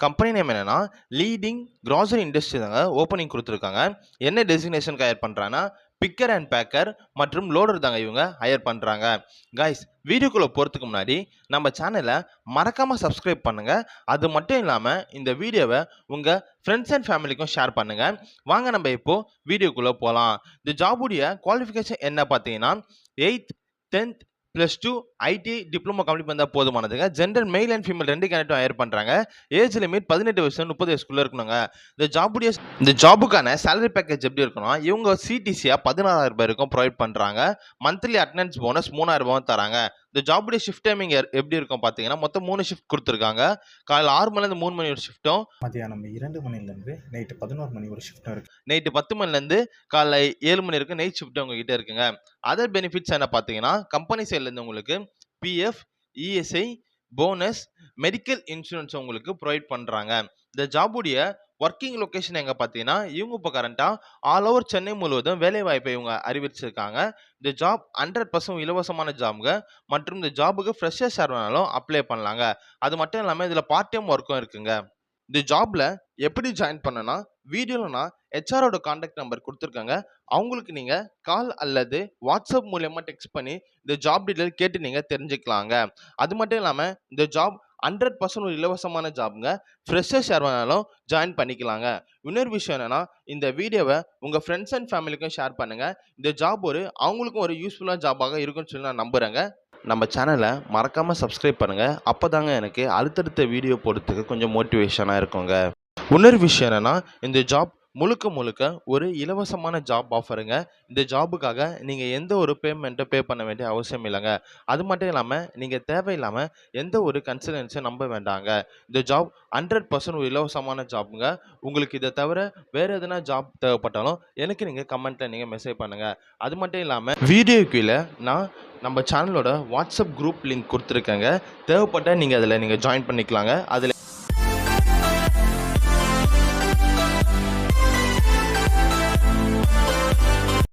Company name என்னன்னா leading grocery industry தாங்க opening கொடுத்துருக்காங்க. என்ன டெசிக்னேஷனுக்கு ஹையர் பண்ணுறாங்கன்னா பிக்கர் அண்ட் பேக்கர் மற்றும் லோடர் தாங்க இவங்க ஹையர் பண்ணுறாங்க. கைஸ், வீடியோக்குள்ளே போகிறதுக்கு முன்னாடி நம்ம சேனலை மறக்காமல் சப்ஸ்கிரைப் பண்ணுங்கள். அது மட்டும் இல்லாமல் இந்த வீடியோவை உங்கள் ஃப்ரெண்ட்ஸ் அண்ட் ஃபேமிலிக்கும் ஷேர் பண்ணுங்கள். வாங்க நம்ம இப்போது வீடியோக்குள்ளே போகலாம். இந்த ஜாபுடைய குவாலிஃபிகேஷன் என்ன பார்த்தீங்கன்னா 8th 10th +2 ID diploma complete பண்ணால் போதுமானதுங்க. ஜெண்டர் மெயில் அண்ட் ஃபீமேல் 2 கேண்டிடேட்டும் ஹையர் பண்ணுறாங்க. ஏஜ் லிமிட் 18 வயசு 30 வயசுக்குள்ளே இருக்கணுங்க. இந்த ஜாபுக்கான சேலரி பேக்கேஜ் எப்படி இருக்கணும், இவங்க சிடிசியாக 16,000 வரைக்கும் ப்ரொவைட் பண்ணுறாங்க. மந்த்லி அட்டண்டன்ஸ் போனஸ் 3,000 தராங்க. இந்த ஜாபுடைய ஷிஃப்ட் டைமிங் எப்படி இருக்கும் பார்த்தீங்கன்னா மொத்தம் 3 ஷிஃப்ட் கொடுத்துருக்காங்க. காலையில் 6 மணிலேருந்து 3 மணி ஒரு ஷிஃப்ட்டும், மதியானம் 2 மணிலேருந்து நைட்டு 11 மணி ஒரு ஷிஃப்ட்டும் இருக்குது. நைட்டு 10 மணிலேருந்து காலைல 7 மணி வரைக்கும் நைட் ஷிஃப்ட் உங்ககிட்ட இருக்குங்க. அதர் பெனிஃபிட்ஸ் என்ன பார்த்தீங்கன்னா கம்பெனி சைட்லேருந்து உங்களுக்கு PF, ESI, bonus, medical insurance உங்களுக்கு ப்ரொவைட் பண்ணுறாங்க. இந்த ஜாபுடைய ஒர்க்கிங் லொக்கேஷன் எங்கே பார்த்தீங்கன்னா இவங்க இப்போ கரண்ட்டாக ஆல் ஓவர் சென்னை முழுவதும் வேலை வாய்ப்பை இவங்க அறிவிச்சிருக்காங்க. இந்த ஜாப் 100% இலவசமான ஜாப்ங்க மற்றும் இந்த ஜாபுக்கு ஃப்ரெஷர்ஸ் யாருனாலும் அப்ளை பண்ணலாங்க. அது மட்டும் இல்லாமல் இதில் பார்ட் டைம் ஒர்க்கும் இருக்குங்க. இந்த ஜாப்ல எப்படி ஜாயின் பண்ணனா வீடியோவில் நான் ஹெச்ஆரோட கான்டாக்ட் நம்பர் கொடுத்துருக்காங்க. அவங்களுக்கு நீங்கள் கால் அல்லது வாட்ஸ்அப் மூலயமா டெக்ஸ்ட் பண்ணி இந்த ஜாப் டீட்டெயில் கேட்டு நீங்கள் தெரிஞ்சுக்கலாங்க. அது மட்டும் இல்லாமல் இந்த ஜாப் 100% ஒரு இலவசமான ஜாப்ங்க. ஃப்ரெஷர்ஸ் யார் வேணாலும் ஜாயின் பண்ணிக்கலாங்க. இன்னொரு விஷயம் என்னன்னா இந்த வீடியோவை உங்கள் ஃப்ரெண்ட்ஸ் அண்ட் ஃபேமிலிக்கும் ஷேர் பண்ணுங்கள். இந்த ஜாப் அவங்களுக்கும் ஒரு யூஸ்ஃபுல்லான ஜாபாக இருக்குன்னு சொல்லி நான் நம்புகிறேங்க. நம்ம சேனலை மறக்காமல் சப்ஸ்கிரைப் பண்ணுங்கள். அப்போ தாங்க எனக்கு அடுத்தடுத்த வீடியோ போடுறதுக்கு கொஞ்சம் மோட்டிவேஷனாக இருக்குங்க. இன்னொரு விஷயம் என்னென்னா இந்த ஜாப் முழுக்க ஒரு இலவசமான ஜாப் ஆஃபருங்க. இந்த ஜாபுக்காக நீங்கள் எந்த ஒரு பேமெண்ட்டை பே பண்ண வேண்டிய அவசியம் இல்லைங்க. அது மட்டும் இல்லாமல் நீங்கள் தேவையில்லாமல் எந்த ஒரு கன்சல்டன்ஸையும் நம்ப வேண்டாங்க. இந்த ஜாப் 100% ஒரு இலவசமான ஜாப்புங்க. உங்களுக்கு இதை தவிர வேறு எதனா ஜாப் தேவைப்பட்டாலும் எனக்கு நீங்கள் கமெண்ட்டில் நீங்கள் மெசேஜ் பண்ணுங்கள். அது மட்டும் இல்லாமல் வீடியோ கீழே நான் நம்ம சேனலோட வாட்ஸ்அப் குரூப் லிங்க் கொடுத்துருக்கேங்க. தேவைப்பட்டால் நீங்கள் அதில் ஜாயின் பண்ணிக்கலாங்க. அதில்